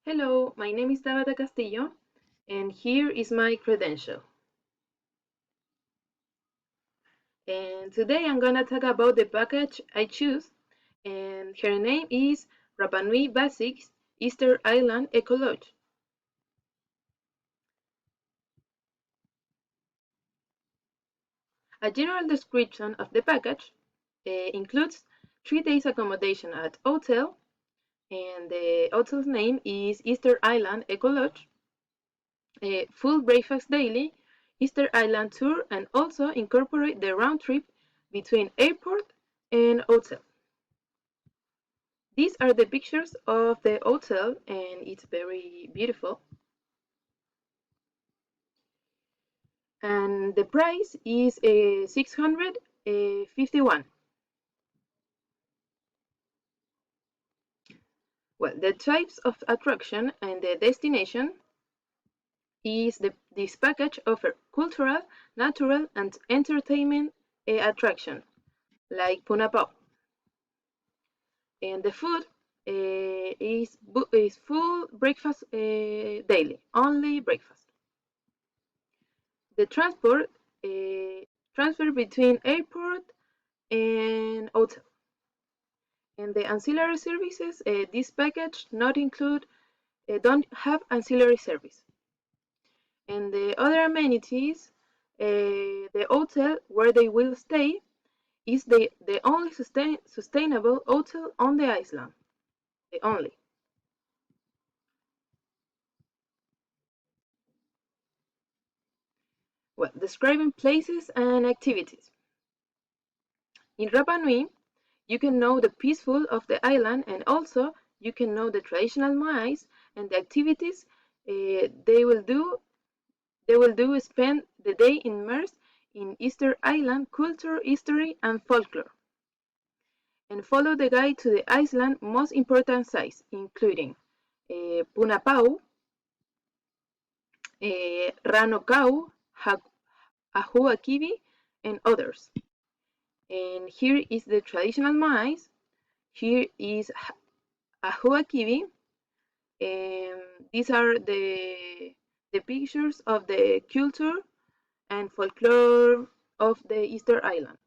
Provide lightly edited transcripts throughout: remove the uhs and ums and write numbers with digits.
Hello, my name is Tabata Castillo, and here is my credential. And today I'm gonna talk about the package I choose, and her name is Rapa Nui Basics Easter Island Eco Lodge. A general description of the package includes 3 days accommodation at hotel, and the hotel's name is Easter Island Eco Lodge, a full breakfast daily, Easter Island tour, and also incorporate the round trip between airport and hotel. These are the pictures of the hotel, and it's very beautiful. And the price is 651. Well, the types of attraction and the destination is this package offer cultural, natural, and entertainment attraction like Punapau. And the food is full breakfast daily, only breakfast. The transport transfer between airport and hotel. And the ancillary services, this package not include, don't have ancillary service. And the other amenities, the hotel where they will stay is the only sustainable hotel on the island, the only. Well, describing places and activities. In Rapa Nui, you can know the peaceful of the island, and also you can know the traditional Moais and the activities they will do. They will do spend the day immersed in Easter Island culture, history, and folklore, and follow the guide to the island's most important sites, including Punapau, Ranokau, Ahuakibi, and others. And here is the traditional Moais. Here is Ahuakibi. These are the pictures of the culture and folklore of the Easter Island.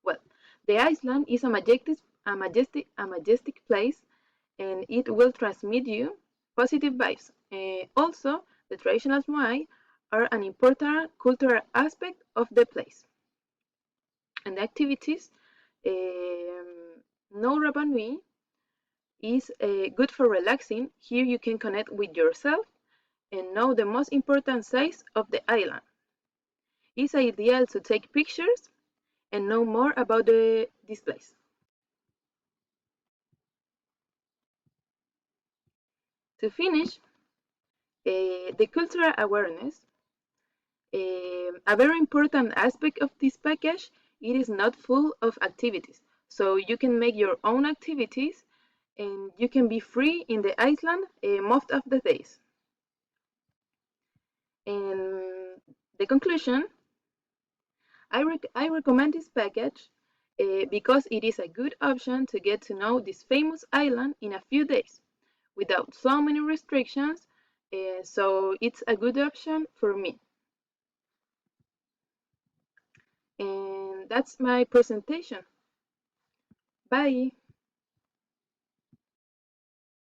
Well, the island is a majestic place, and it will transmit you positive vibes. Also, the traditional Moai are an important cultural aspect of the place. And the activities, no Rapa Nui is good for relaxing. Here you can connect with yourself and know the most important sites of the island. It's ideal to take pictures and know more about this place. To finish, the cultural awareness, a very important aspect of this package, it is not full of activities. So you can make your own activities and you can be free in the island most of the days. And the conclusion, I recommend this package because it is a good option to get to know this famous island in a few days without so many restrictions. So it's a good option for me. And that's my presentation. Bye.